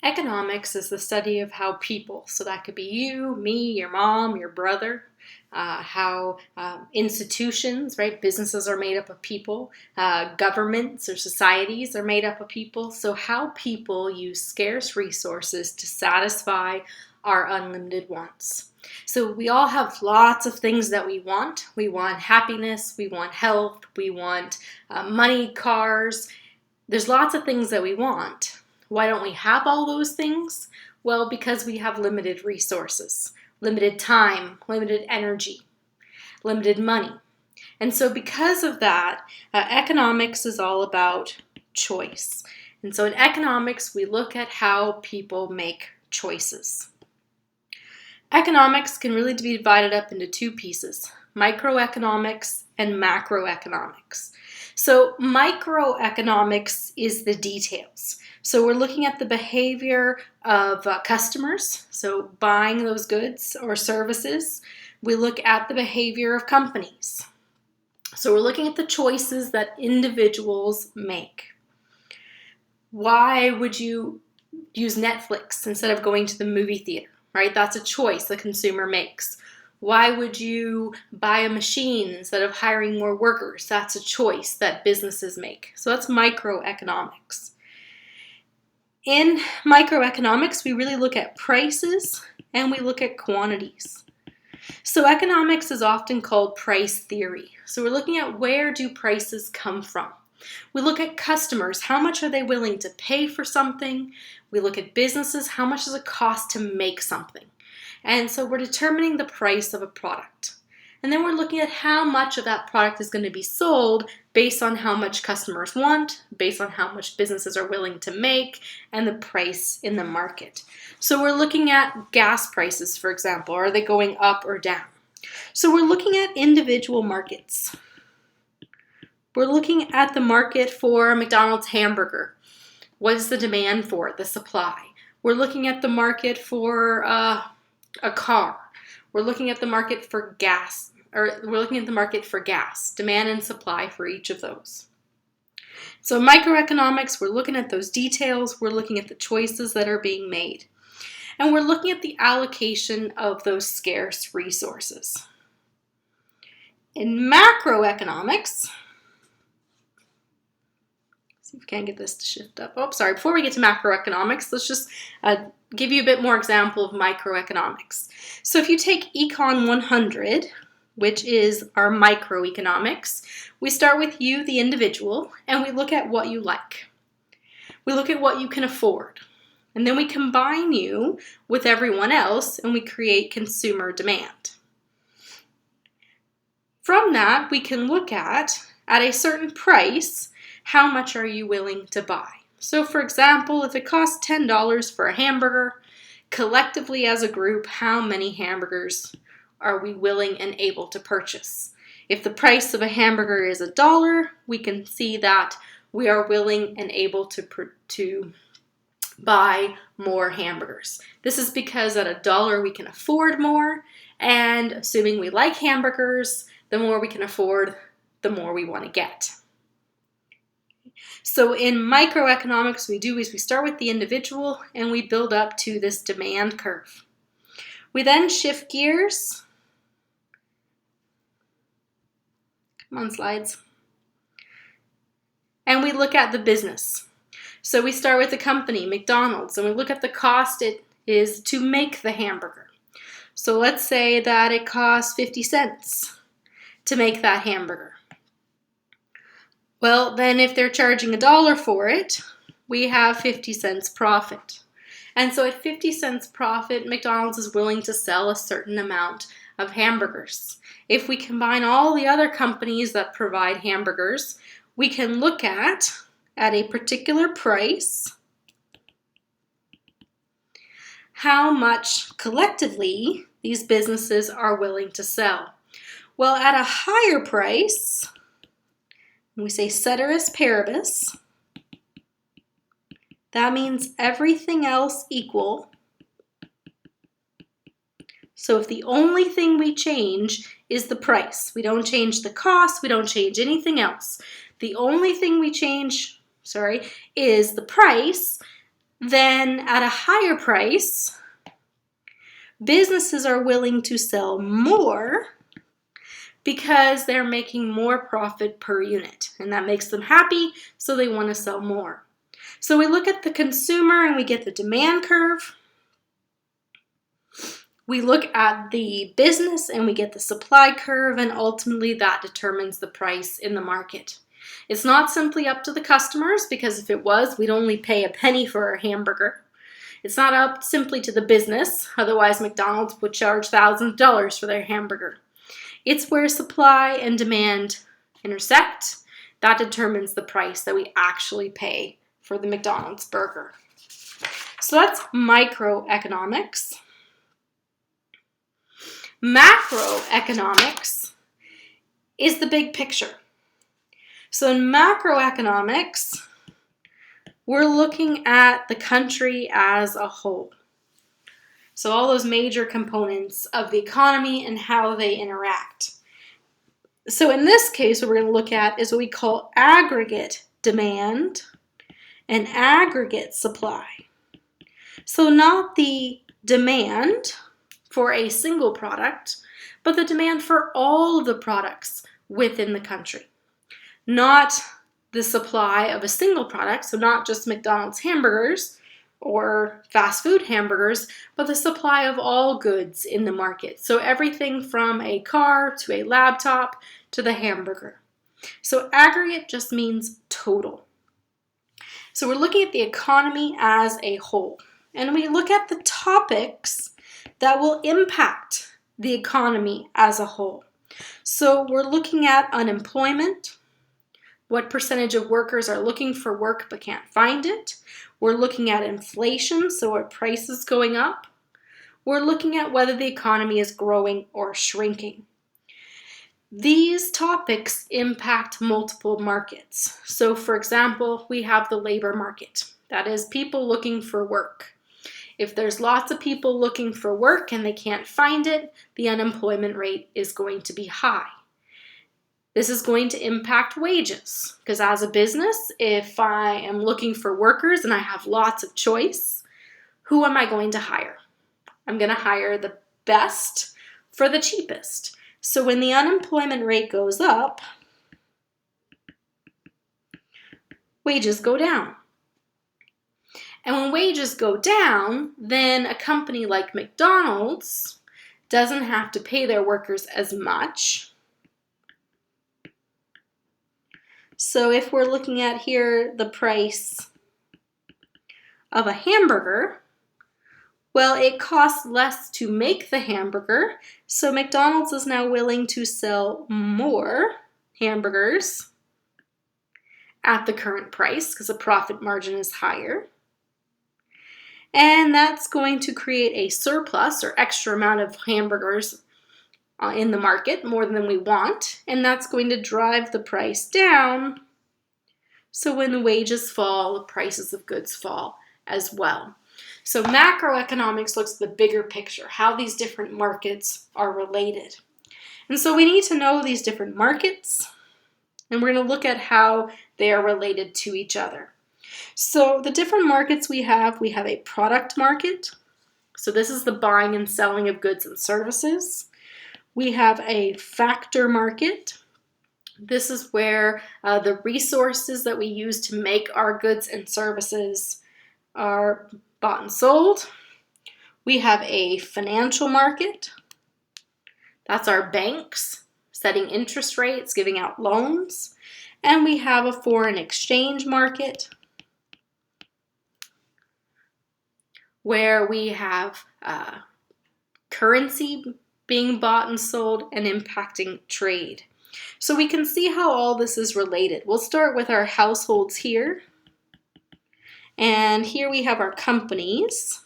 Economics is the study of how people, so that could be you, me, your mom, your brother, how institutions, right, businesses are made up of people, governments or societies are made up of people, so how people use scarce resources to satisfy our unlimited wants. So we all have lots of things that we want. We want happiness, we want health, we want money, cars. There's lots of things that we want. Why don't we have all those things? Well, because we have limited resources, limited time, limited energy, limited money. And so because of that, economics is all about choice. And so in economics, we look at how people make choices. Economics can really be divided up into two pieces, microeconomics and macroeconomics. So microeconomics is the details. So we're looking at the behavior of customers, so buying those goods or services. We look at the behavior of companies. So we're looking at the choices that individuals make. Why would you use Netflix instead of going to the movie theater, right? That's a choice the consumer makes. Why would you buy a machine instead of hiring more workers? That's a choice that businesses make. So that's microeconomics. In microeconomics, we really look at prices and we look at quantities. So economics is often called price theory. So we're looking at where do prices come from. We look at customers, how much are they willing to pay for something? We look at businesses, how much does it cost to make something? And so we're determining the price of a product. And then we're looking at how much of that product is going to be sold based on how much customers want, based on how much businesses are willing to make, and the price in the market. So we're looking at gas prices, for example. Are they going up or down? So we're looking at individual markets. We're looking at the market for a McDonald's hamburger. What is the demand for it, the supply? We're looking at the market for a car. We're looking at the market for gas, demand and supply for each of those. So microeconomics, we're looking at those details, we're looking at the choices that are being made, and we're looking at the allocation of those scarce resources. In macroeconomics, see if we can get this to shift up. Oh, sorry, before we get to macroeconomics, let's just give you a bit more example of microeconomics. So if you take Econ 100, which is our microeconomics, we start with you, the individual, and we look at what you like. We look at what you can afford. And then we combine you with everyone else and we create consumer demand. From that, we can look at a certain price, how much are you willing to buy? So for example, if it costs $10 for a hamburger, collectively as a group, how many hamburgers are we willing and able to purchase? If the price of a hamburger is $1, we can see that we are willing and able to buy more hamburgers. This is because at $1 we can afford more, and assuming we like hamburgers, the more we can afford, the more we want to get. So in microeconomics, we start with the individual and we build up to this demand curve. We then shift gears. Come on, slides. And we look at the business. So we start with the company, McDonald's, and we look at the cost it is to make the hamburger. So let's say that it costs 50 cents to make that hamburger. Well, then if they're charging $1 for it, we have 50 cents profit. And so at 50 cents profit, McDonald's is willing to sell a certain amount of hamburgers. If we combine all the other companies that provide hamburgers, we can look at a particular price, how much collectively these businesses are willing to sell. Well, at a higher price, we say ceteris paribus, that means everything else equal. So if the only thing we change is the price, we don't change the cost, we don't change anything else. The only thing we change, is the price, then at a higher price, businesses are willing to sell more because they're making more profit per unit, and that makes them happy, so they want to sell more. So we look at the consumer and we get the demand curve. We look at the business and we get the supply curve, and ultimately that determines the price in the market. It's not simply up to the customers, because if it was, we'd only pay a penny for a hamburger. It's not up simply to the business, otherwise McDonald's would charge thousands of dollars for their hamburger. It's where supply and demand intersect that determines the price that we actually pay for the McDonald's burger. So that's microeconomics. Macroeconomics is the big picture. So in macroeconomics, we're looking at the country as a whole. So all those major components of the economy and how they interact. So in this case, what we're going to look at is what we call aggregate demand and aggregate supply. So not the demand for a single product, but the demand for all of the products within the country. Not the supply of a single product, so not just McDonald's hamburgers or fast food hamburgers, but the supply of all goods in the market. So everything from a car to a laptop to the hamburger. So aggregate just means total. So we're looking at the economy as a whole, and we look at the topics that will impact the economy as a whole. So we're looking at unemployment, what percentage of workers are looking for work but can't find it. We're looking at inflation, so are prices going up. We're looking at whether the economy is growing or shrinking. These topics impact multiple markets. So for example, we have the labor market. That is people looking for work. If there's lots of people looking for work and they can't find it, the unemployment rate is going to be high. This is going to impact wages, because as a business, if I am looking for workers and I have lots of choice, who am I going to hire? I'm going to hire the best for the cheapest. So when the unemployment rate goes up, wages go down. And when wages go down, then a company like McDonald's doesn't have to pay their workers as much. So if we're looking at here the price of a hamburger, well, it costs less to make the hamburger, so McDonald's is now willing to sell more hamburgers at the current price because the profit margin is higher. And that's going to create a surplus or extra amount of hamburgers in the market, more than we want, and that's going to drive the price down. So when the wages fall, the prices of goods fall as well. So macroeconomics looks at the bigger picture, how these different markets are related. And so we need to know these different markets, and we're going to look at how they are related to each other. So the different markets we have a product market. So this is the buying and selling of goods and services. We have a factor market. This is where the resources that we use to make our goods and services are bought and sold. We have a financial market. That's our banks setting interest rates, giving out loans. And we have a foreign exchange market where we have currency being bought and sold and impacting trade. So we can see how all this is related. We'll start with our households here. And here we have our companies.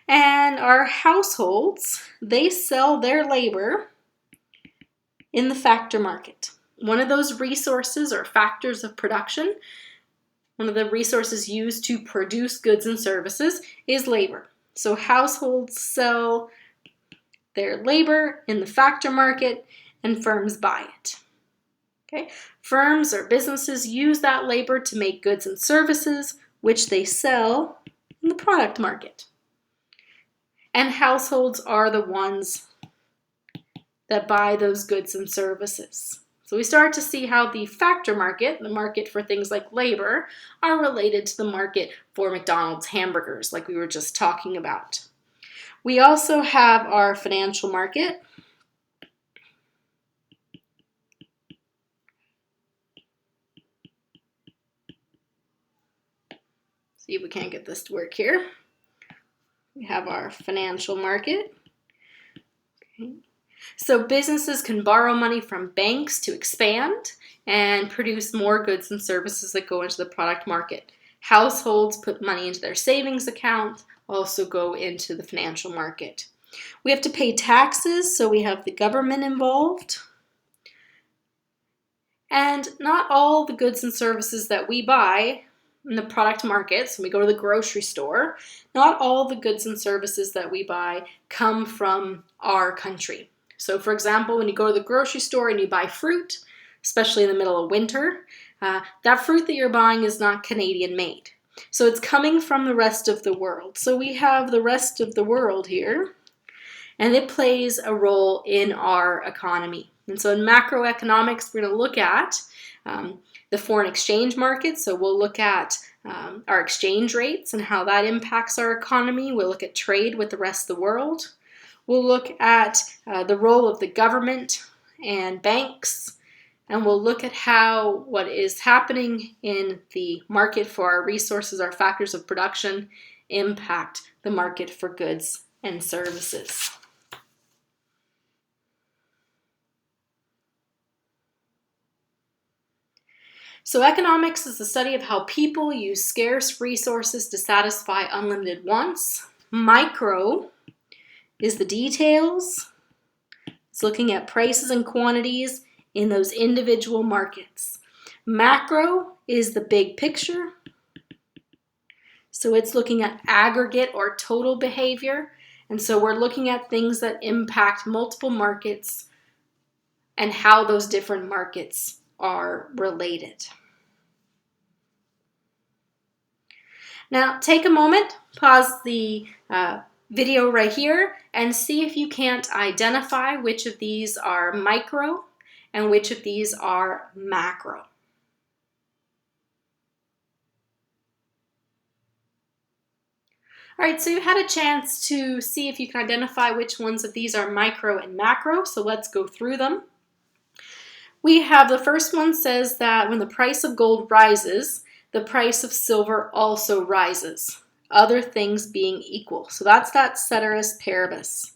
And our households, they sell their labor in the factor market. One of those resources or factors of production, one of the resources used to produce goods and services is labor. So households sell their labor in the factor market and firms buy it. Okay? Firms or businesses use that labor to make goods and services, which they sell in the product market. And households are the ones that buy those goods and services. So we start to see how the factor market, the market for things like labor, are related to the market for McDonald's hamburgers, like we were just talking about. We also have our financial market. See if we can't get this to work here. We have our financial market. Okay. So businesses can borrow money from banks to expand and produce more goods and services that go into the product market. Households put money into their savings account, also go into the financial market. We have to pay taxes, so we have the government involved. And not all the goods and services that we buy in the product market, so we go to the grocery store, not all the goods and services that we buy come from our country. So for example, when you go to the grocery store and you buy fruit, especially in the middle of winter, that fruit that you're buying is not Canadian made. So it's coming from the rest of the world. So we have the rest of the world here, and it plays a role in our economy. And so in macroeconomics, we're going to look at the foreign exchange market. So we'll look at our exchange rates and how that impacts our economy. We'll look at trade with the rest of the world. We'll look at the role of the government and banks, and we'll look at how what is happening in the market for our resources, our factors of production, impact the market for goods and services. So economics is the study of how people use scarce resources to satisfy unlimited wants. Micro is the details. It's looking at prices and quantities in those individual markets. Macro is the big picture. So it's looking at aggregate or total behavior. And so we're looking at things that impact multiple markets and how those different markets are related. Now take a moment, pause the video right here, and see if you can't identify which of these are micro and which of these are macro. All right, so you had a chance to see if you can identify which ones of these are micro and macro, so let's go through them. We have the first one says that when the price of gold rises, the price of silver also rises, other things being equal. So that's that ceteris paribus.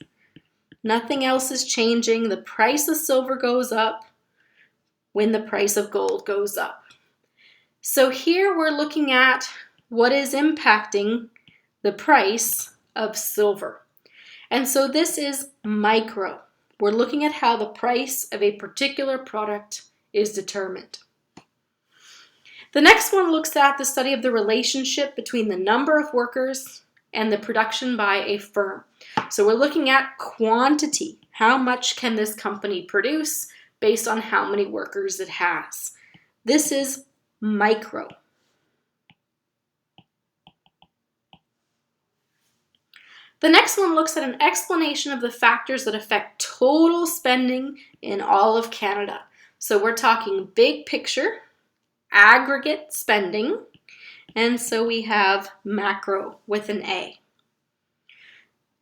Nothing else is changing. The price of silver goes up when the price of gold goes up. So here we're looking at what is impacting the price of silver. And so this is micro. We're looking at how the price of a particular product is determined. The next one looks at the study of the relationship between the number of workers and the production by a firm. So we're looking at quantity. How much can this company produce based on how many workers it has? This is micro. The next one looks at an explanation of the factors that affect total spending in all of Canada. So we're talking big picture, aggregate spending, and so we have macro with an A.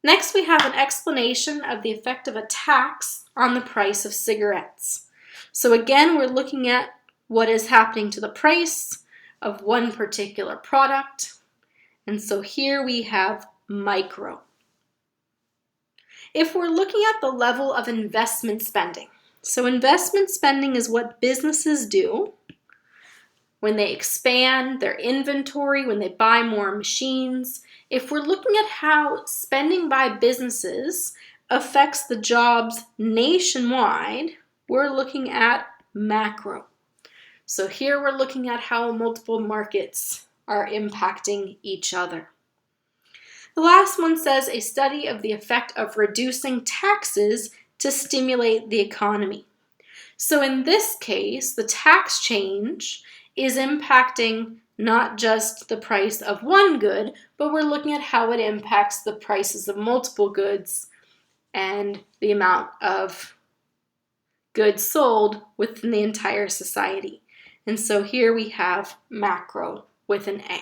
Next, we have an explanation of the effect of a tax on the price of cigarettes. So again, we're looking at what is happening to the price of one particular product, and so here we have micro. If we're looking at the level of investment spending, so investment spending is what businesses do when they expand their inventory, when they buy more machines. If we're looking at how spending by businesses affects the jobs nationwide, we're looking at macro. So here we're looking at how multiple markets are impacting each other. The last one says a study of the effect of reducing taxes to stimulate the economy. So in this case, the tax change is impacting not just the price of one good, but we're looking at how it impacts the prices of multiple goods and the amount of goods sold within the entire society. And so here we have macro with an A.